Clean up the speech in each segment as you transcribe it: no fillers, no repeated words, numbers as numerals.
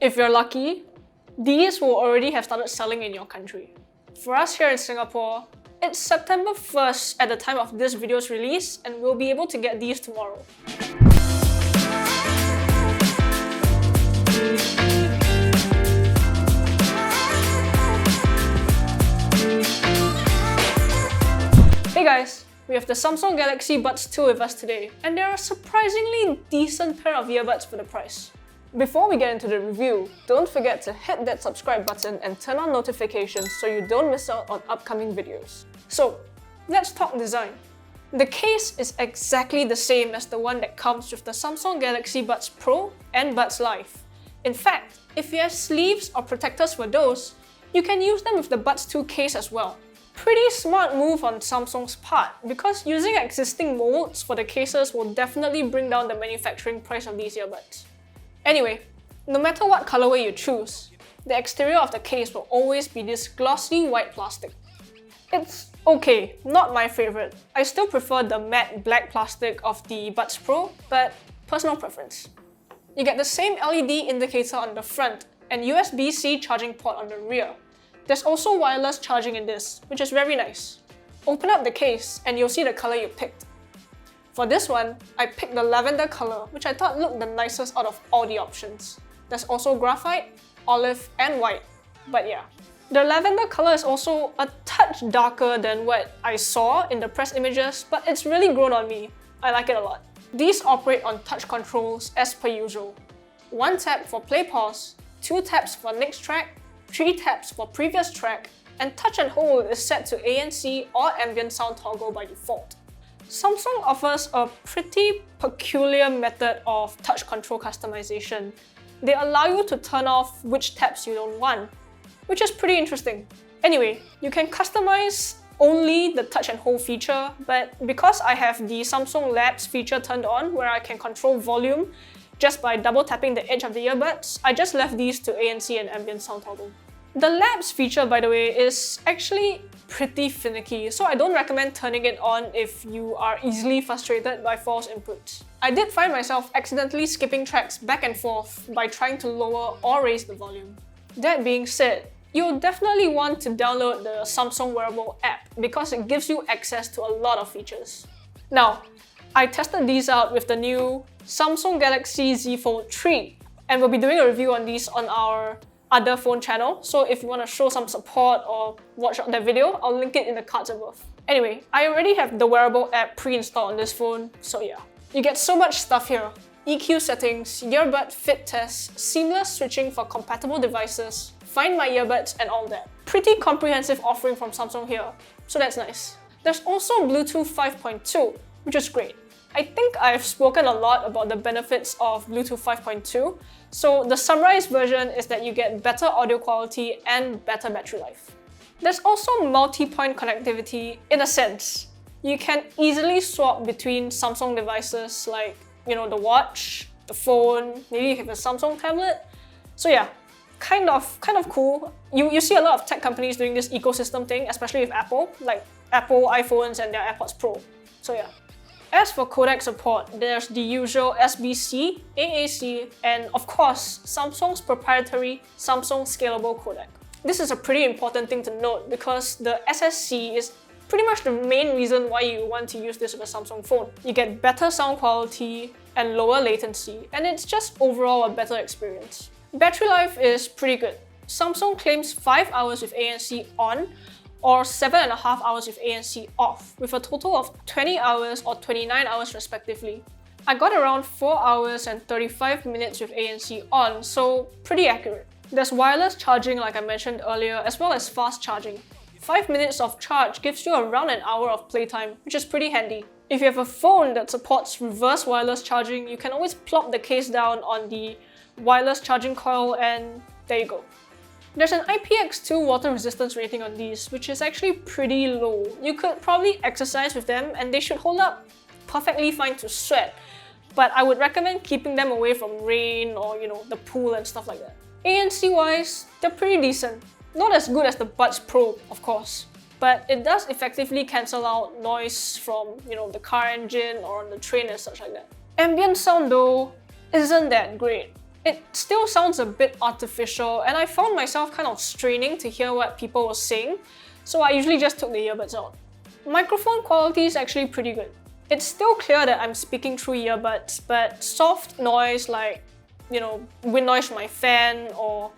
If you're lucky, these will already have started selling in your country. For us here in Singapore, it's September 1st at the time of this video's release, and we'll be able to get these tomorrow. Hey guys, we have the Samsung Galaxy Buds 2 with us today, and they're a surprisingly decent pair of earbuds for the price. Before we get into the review, don't forget to hit that subscribe button and turn on notifications so you don't miss out on upcoming videos. So, let's talk design. The case is exactly the same as the one that comes with the Samsung Galaxy Buds Pro and Buds Live. In fact, if you have sleeves or protectors for those, you can use them with the Buds 2 case as well. Pretty smart move on Samsung's part, because using existing molds for the cases will definitely bring down the manufacturing price of these earbuds. Anyway, no matter what colorway you choose, the exterior of the case will always be this glossy white plastic. It's okay, not my favorite. I still prefer the matte black plastic of the Buds Pro, but personal preference. You get the same LED indicator on the front and USB-C charging port on the rear. There's also wireless charging in this, which is very nice. Open up the case and you'll see the color you picked. For this one, I picked the lavender color, which I thought looked the nicest out of all the options. There's also graphite, olive, and white, but yeah. The lavender color is also a touch darker than what I saw in the press images, but it's really grown on me. I like it a lot. These operate on touch controls as per usual. 1 tap for play pause, 2 taps for next track, 3 taps for previous track, and touch and hold is set to ANC or ambient sound toggle by default. Samsung offers a pretty peculiar method of touch control customization. They allow you to turn off which taps you don't want, which is pretty interesting. Anyway, you can customize only the touch and hold feature, but because I have the Samsung Labs feature turned on where I can control volume just by double tapping the edge of the earbuds, I just left these to ANC and ambient sound toggle. The Labs feature, by the way, is actually pretty finicky, so I don't recommend turning it on if you are easily frustrated by false inputs. I did find myself accidentally skipping tracks back and forth by trying to lower or raise the volume. That being said, you'll definitely want to download the Samsung Wearable app because it gives you access to a lot of features. Now, I tested these out with the new Samsung Galaxy Z Fold 3, and we'll be doing a review on these on our other phone channel, so if you want to show some support or watch that video, I'll link it in the cards above. Anyway, I already have the Wearable app pre-installed on this phone, so yeah. You get so much stuff here. EQ settings, earbud fit tests, seamless switching for compatible devices, find my earbuds and all that. Pretty comprehensive offering from Samsung here, so that's nice. There's also Bluetooth 5.2, which is great. I think I've spoken a lot about the benefits of Bluetooth 5.2, so the summarized version is that you get better audio quality and better battery life. There's also multi-point connectivity in a sense. You can easily swap between Samsung devices like, the watch, the phone, maybe you have a Samsung tablet. So yeah, kind of cool. You see a lot of tech companies doing this ecosystem thing, especially with Apple, like Apple iPhones and their AirPods Pro. So yeah. As for codec support, there's the usual SBC, AAC, and of course, Samsung's proprietary Samsung Scalable codec. This is a pretty important thing to note because the SSC is pretty much the main reason why you want to use this with a Samsung phone. You get better sound quality and lower latency, and it's just overall a better experience. Battery life is pretty good. Samsung claims 5 hours with ANC on, or 7.5 hours with ANC off, with a total of 20 hours or 29 hours respectively. I got around 4 hours and 35 minutes with ANC on, so pretty accurate. There's wireless charging like I mentioned earlier, as well as fast charging. 5 minutes of charge gives you around an hour of playtime, which is pretty handy. If you have a phone that supports reverse wireless charging, you can always plop the case down on the wireless charging coil and there you go. There's an IPX2 water resistance rating on these, which is actually pretty low. You could probably exercise with them and they should hold up perfectly fine to sweat, but I would recommend keeping them away from rain or the pool and stuff like that. ANC wise, they're pretty decent. Not as good as the Buds Pro, of course, but it does effectively cancel out noise from the car engine or on the train and such like that. Ambient sound though isn't that great. It still sounds a bit artificial, and I found myself kind of straining to hear what people were saying, so I usually just took the earbuds out. Microphone quality is actually pretty good. It's still clear that I'm speaking through earbuds, but soft noise like, wind noise from my fan or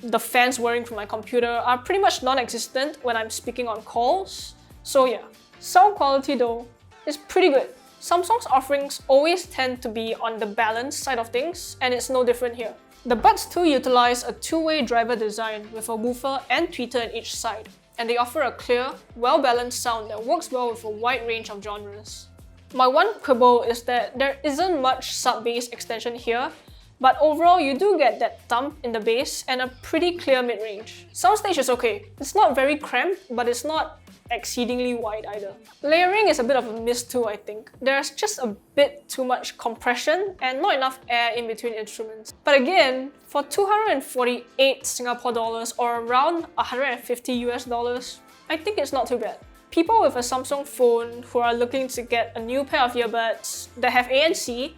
the fans whirring from my computer are pretty much non-existent when I'm speaking on calls. So yeah, sound quality though is pretty good. Samsung's offerings always tend to be on the balanced side of things, and it's no different here. The Buds 2 utilize a two-way driver design with a woofer and tweeter in each side, and they offer a clear, well-balanced sound that works well with a wide range of genres. My one quibble is that there isn't much sub-bass extension here, but overall you do get that thump in the bass and a pretty clear mid-range. Soundstage is okay. It's not very cramped, but it's not exceedingly wide either. Layering is a bit of a miss too, I think. There's just a bit too much compression and not enough air in between instruments. But again, for 248 Singapore dollars or around 150 US dollars, I think it's not too bad. People with a Samsung phone who are looking to get a new pair of earbuds that have ANC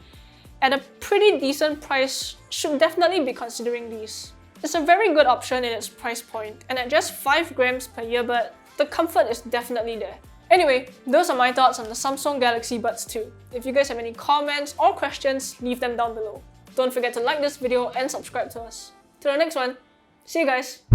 at a pretty decent price should definitely be considering these. It's a very good option in its price point, and at just 5 grams per earbud, the comfort is definitely there. Anyway, those are my thoughts on the Samsung Galaxy Buds 2. If you guys have any comments or questions, leave them down below. Don't forget to like this video and subscribe to us. Till the next one, see you guys!